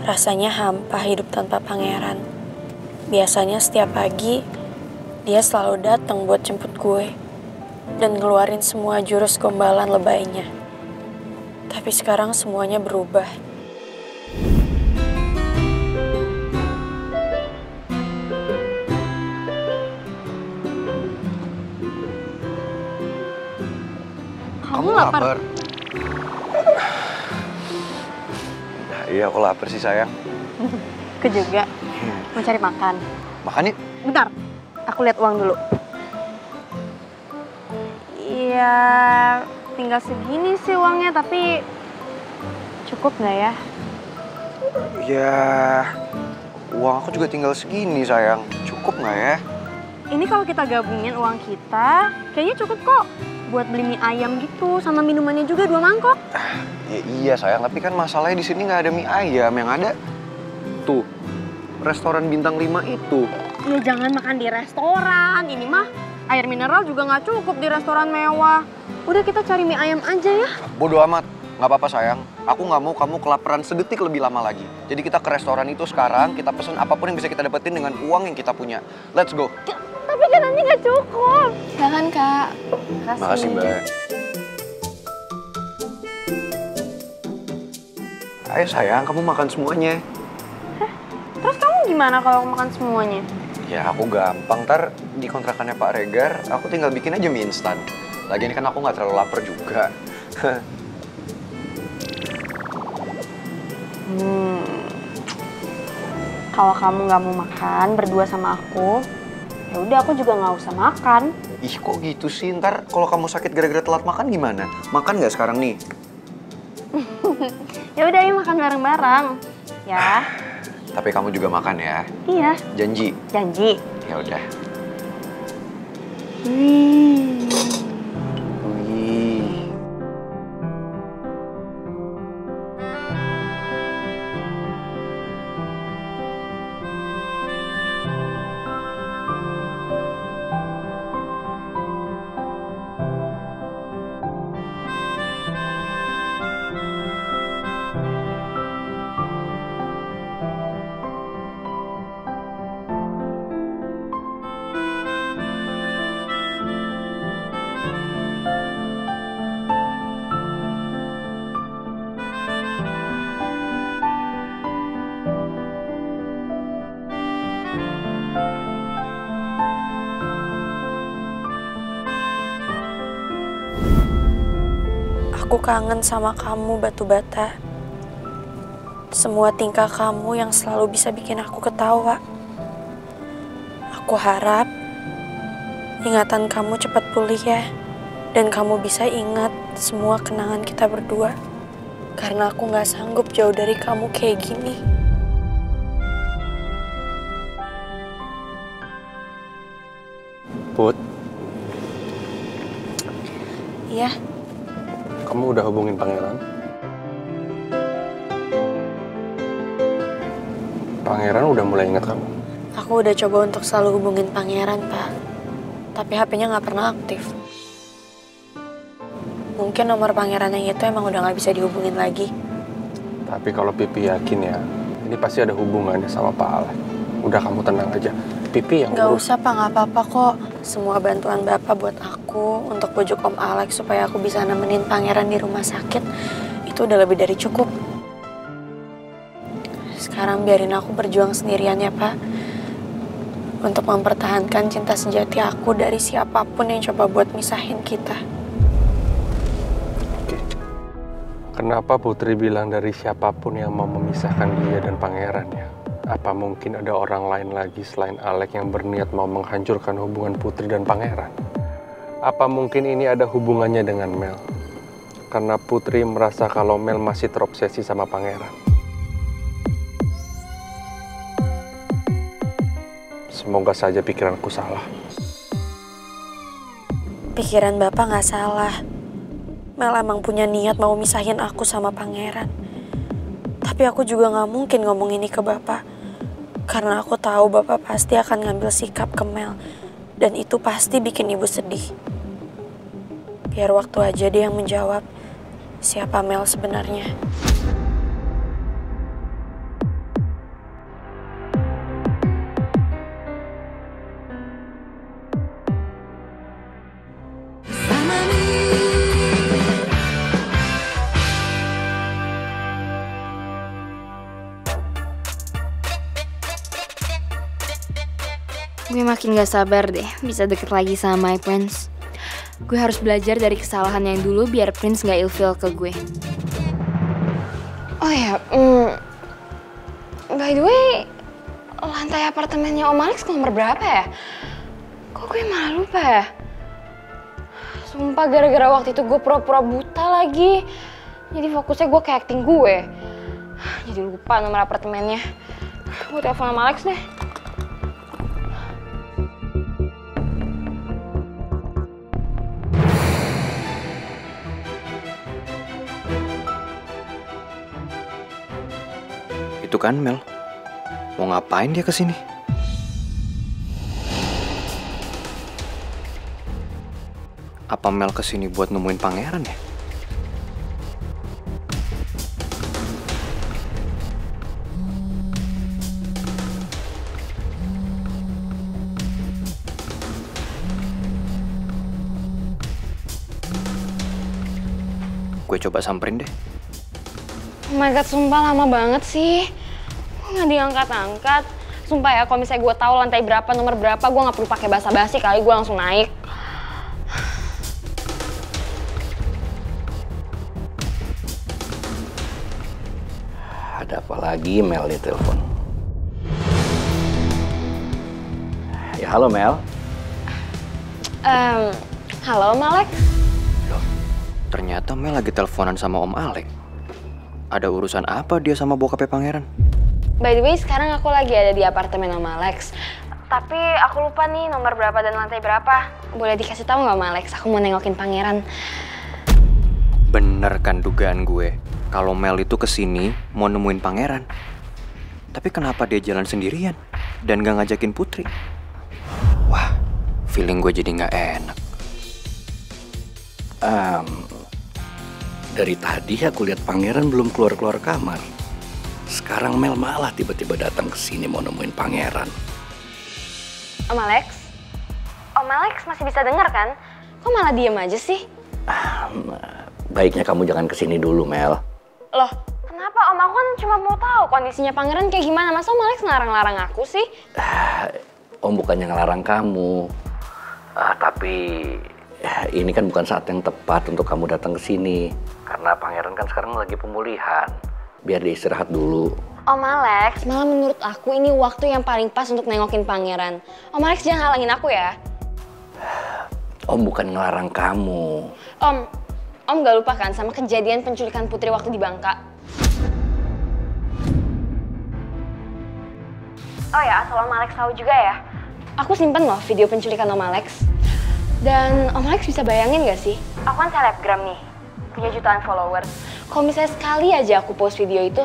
Rasanya hampa hidup tanpa pangeran. Biasanya setiap pagi, dia selalu datang buat jemput gue. Dan ngeluarin semua jurus gombalan lebaynya. Tapi sekarang semuanya berubah. Kamu lapar? Iya, aku lapar sih sayang. Aku juga. Mau cari makan. Makan yuk. Bentar, aku lihat uang dulu. Iya, tinggal segini sih uangnya, tapi cukup nggak ya? Ya, uang aku juga tinggal segini sayang. Cukup nggak ya? Ini kalau kita gabungin uang kita, kayaknya cukup kok. Buat beli mie ayam gitu, sama minumannya juga 2 mangkok. Ya iya sayang, tapi kan masalahnya di sini nggak ada mie ayam. Yang ada tuh restoran bintang 5 itu. Ya jangan makan di restoran, ini mah air mineral juga nggak cukup di restoran mewah. Udah kita cari mie ayam aja ya. Bodoh amat, nggak apa-apa sayang. Aku nggak mau kamu kelaparan sedetik lebih lama lagi. Jadi kita ke restoran itu sekarang, kita pesen apapun yang bisa kita dapetin dengan uang yang kita punya. Let's go. Tapi kan nanti nggak cukup. Silakan Kak. Makasih Mbak. Ayo sayang, kamu makan semuanya. Terus kamu gimana kalau makan semuanya? Ya aku gampang, ntar di kontrakannya Pak Regar, aku tinggal bikin aja mie instan. Lagian kan aku nggak terlalu lapar juga. Kalau kamu nggak mau makan berdua sama aku, ya udah aku juga nggak usah makan. Ih kok gitu sih, ntar kalau kamu sakit gara-gara telat makan gimana? Makan nggak sekarang nih? Ya udah ayo makan bareng-bareng, ya. Tapi kamu juga makan ya? Iya. Janji? Janji. Ya udah. Wih. Wih. Aku kangen sama kamu, Batu Bata. Semua tingkah kamu yang selalu bisa bikin aku ketawa. Aku harap ingatan kamu cepat pulih ya. Dan kamu bisa ingat semua kenangan kita berdua. Karena aku gak sanggup jauh dari kamu kayak gini. Put, Iya, kamu udah hubungin pangeran? Pangeran udah mulai ingat kamu? aku udah coba untuk selalu hubungin pangeran, Pak. Tapi HP-nya gak pernah aktif. Mungkin nomor pangeran yang itu emang udah gak bisa dihubungin lagi. Tapi kalau Pipi yakin ya, ini pasti ada hubungannya sama Pak Alex. Udah kamu tenang aja. Pipi yang Gak urus. usah, Pak. Gak apa-apa kok. Semua bantuan Bapak buat aku untuk bujuk Om Alex supaya aku bisa nemenin pangeran di rumah sakit, itu udah lebih dari cukup. Sekarang biarin aku berjuang sendirian ya, Pak. Untuk mempertahankan cinta sejati aku dari siapapun yang coba buat misahin kita. Oke. Kenapa Putri bilang dari siapapun yang mau memisahkan dia dan pangeran ya? Apa mungkin ada orang lain lagi selain Alex yang berniat mau menghancurkan hubungan Putri dan pangeran? Apa mungkin ini ada hubungannya dengan Mel? Karena Putri merasa kalau Mel masih terobsesi sama pangeran. Semoga saja pikiranku salah. Pikiran Bapak gak salah. Mel emang punya niat mau misahin aku sama pangeran. Tapi aku juga gak mungkin ngomong ini ke Bapak. Karena aku tahu Bapak pasti akan ngambil sikap ke Mel. Dan itu pasti bikin Ibu sedih. Biar waktu aja dia yang menjawab siapa Mel sebenarnya. makin gak sabar deh bisa deket lagi sama my Prince. Gue harus belajar dari kesalahan yang dulu biar Prince gak ilfeel ke gue. Oh ya, by the way, lantai apartemennya Om Alex nomor berapa ya? Kok gue malah lupa ya? Sumpah gara-gara waktu itu gue pura-pura buta lagi. Jadi fokusnya gue ke acting gue. Jadi lupa nomor apartemennya. Gue telepon sama Alex deh. Itu kan Mel. Mau ngapain dia kesini? Apa Mel kesini buat nemuin pangeran ya? Gue coba samperin deh. Oh my god, sumpah lama banget sih. Gue gak diangkat-angkat. Sumpah ya, kalau misalnya gue tahu lantai berapa, nomor berapa, gue gak perlu pakai basa-basi kali, gue langsung naik. Ada apa lagi Mel di telepon? Ya halo Mel. Halo Om Alex. Loh, ternyata Mel lagi teleponan sama Om Alex. Ada urusan apa dia sama bokapnya pangeran? By the way, sekarang aku lagi ada di apartemen Om Alex. Tapi aku lupa nih nomor berapa dan lantai berapa. Boleh dikasih tahu nggak Om Alex? Aku mau nengokin pangeran. Bener kan dugaan gue? Kalau Mel itu kesini mau nemuin pangeran. Tapi kenapa dia jalan sendirian dan gak ngajakin Putri? Wah, feeling gue jadi gak enak. Dari tadi aku lihat pangeran belum keluar-keluar kamar. Sekarang Mel malah tiba-tiba datang ke sini mau nemuin pangeran. Om Alex? Om Alex masih bisa dengar kan? Kok malah diem aja sih? Baiknya kamu jangan kesini dulu Mel. Loh, kenapa Om? Aku kan cuma mau tahu kondisinya pangeran kayak gimana. Masa Om Alex ngelarang-larang aku sih? Om bukannya ngelarang kamu. Tapi ini kan bukan saat yang tepat untuk kamu datang ke sini. Karena pangeran kan sekarang lagi pemulihan. Biar dia istirahat dulu. Om Alex, malah menurut aku ini waktu yang paling pas untuk nengokin pangeran. Om Alex jangan halangin aku ya. Om bukan ngelarang kamu. Om gak lupa kan sama kejadian penculikan Putri waktu di Bangka? Oh ya, asal Om Alex tahu juga ya. Aku simpen loh video penculikan Om Alex. Dan Om Alex bisa bayangin gak sih? Aku kan selebgram nih, punya jutaan followers. Kalau misalnya sekali aja aku post video itu,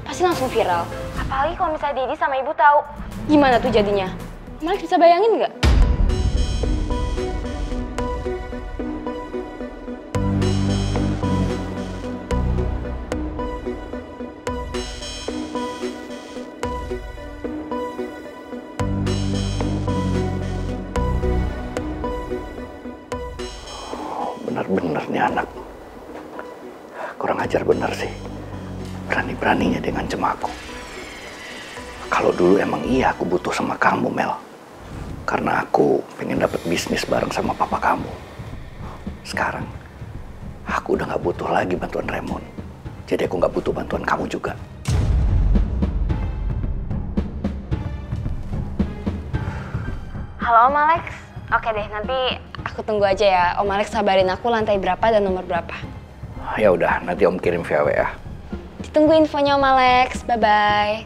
pasti langsung viral. Apalagi kalau misalnya Dedi sama Ibu tahu. Gimana tuh jadinya? Om Alex bisa bayangin gak? Bener-bener nih anak. Kurang ajar bener sih. Berani-beraninya dia ngancem aku. Kalau dulu emang iya aku butuh sama kamu Mel. Karena aku pengen dapet bisnis bareng sama papa kamu. Sekarang aku udah gak butuh lagi bantuan Raymond. Jadi aku gak butuh bantuan kamu juga. Halo Om Alex. Oke deh, nanti aku tunggu aja ya. Om Alex sabarin aku lantai berapa dan nomor berapa. Ya udah, nanti Om kirim via WA. Ditunggu infonya Om Alex. Bye-bye.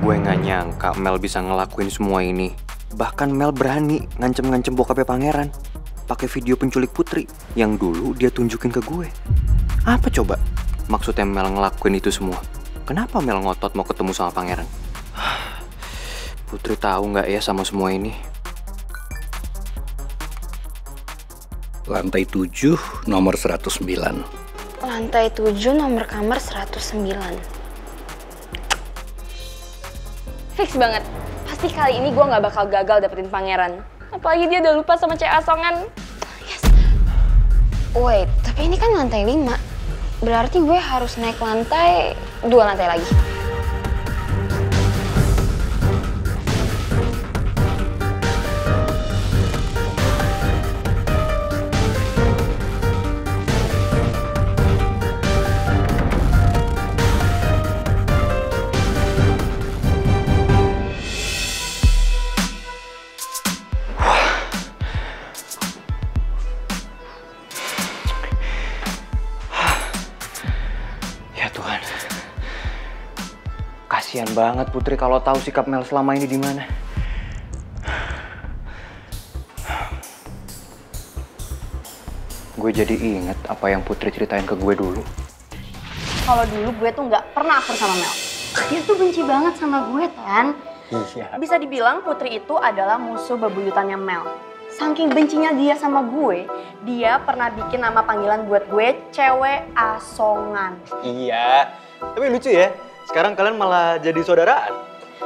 Gue gak nyangka Mel bisa ngelakuin semua ini. Bahkan Mel berani ngancem-ngancem bokapnya pangeran. Pakai video penculik Putri yang dulu dia tunjukin ke gue. Apa coba maksudnya Mel ngelakuin itu semua? Kenapa Mel ngotot mau ketemu sama pangeran? Putri tahu nggak ya sama semua ini? Lantai 7, nomor 109. Lantai 7, nomor kamar 109. Fix banget. Pasti kali ini gue nggak bakal gagal dapetin pangeran. Apalagi dia udah lupa sama cewek asongan. Yes. Wait, tapi ini kan lantai 5. Berarti gue harus naik lantai 2 lantai lagi. Kasian banget Putri kalau tahu sikap Mel selama ini di mana. Gue jadi inget apa yang Putri ceritain ke gue dulu. Kalau dulu gue tuh nggak pernah akur sama Mel. Dia tuh benci banget sama gue, Tan. Iya. Bisa dibilang Putri itu adalah musuh bebuyutannya Mel. Saking bencinya dia sama gue, dia pernah bikin nama panggilan buat gue cewek asongan. Iya, tapi lucu ya. Sekarang kalian malah jadi saudaraan.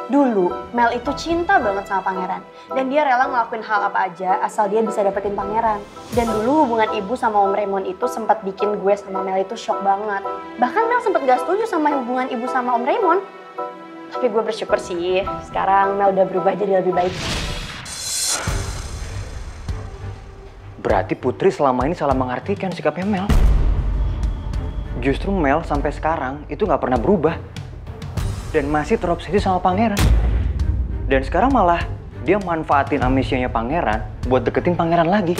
Dulu, Mel itu cinta banget sama pangeran. Dan dia rela ngelakuin hal apa aja asal dia bisa dapetin pangeran. Dan dulu hubungan ibu sama Om Raymond itu sempat bikin gue sama Mel itu shock banget. Bahkan Mel sempat gak setuju sama hubungan ibu sama Om Raymond. Tapi gue bersyukur sih, sekarang Mel udah berubah jadi lebih baik. Berarti Putri selama ini salah mengartikan sikapnya Mel. Justru Mel sampai sekarang itu gak pernah berubah. Dan masih terobsesi sama pangeran. Dan sekarang malah dia manfaatin amnesianya pangeran buat deketin pangeran lagi.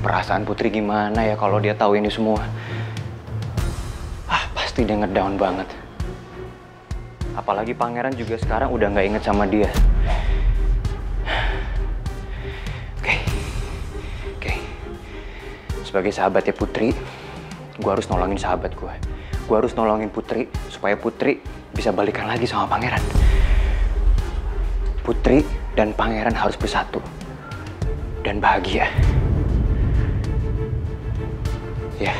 Perasaan Putri gimana ya kalau dia tahu ini semua? Pasti dia ngedown banget. Apalagi pangeran juga sekarang udah nggak inget sama dia. Sebagai sahabatnya Putri, gue harus nolongin sahabat gue. Gue harus nolongin Putri supaya Putri bisa balikan lagi sama pangeran. Putri dan pangeran harus bersatu dan bahagia. Ya.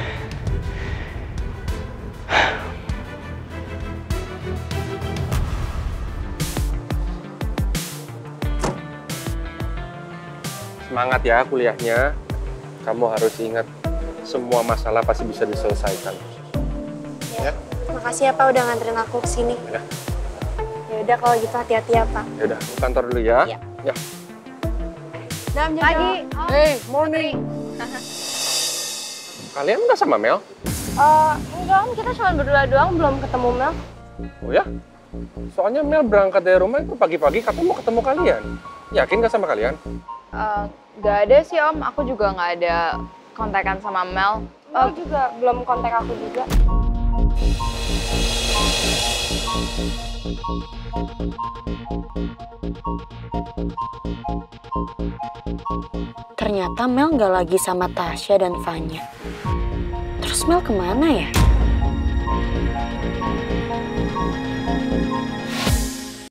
Semangat ya kuliahnya. Kamu harus ingat, semua masalah pasti bisa diselesaikan. Ya. Makasih ya Pak udah nganterin aku ke sini. Ya. Ya udah kalau gitu hati-hati ya Pak. Ya udah, ke kantor dulu ya. Iya. Ya. Pagi. Hey, morning. Kalian nggak sama Mel? Enggak Om, kita cuma berdua doang, belum ketemu Mel. Oh ya? Soalnya Mel berangkat dari rumah itu pagi-pagi katanya mau ketemu kalian. Yakin nggak sama kalian? Gak ada sih Om, aku juga gak ada kontekan sama Mel. Mel juga belum kontak aku juga. Ternyata Mel gak lagi sama Tasya dan Vanya. Terus Mel kemana ya?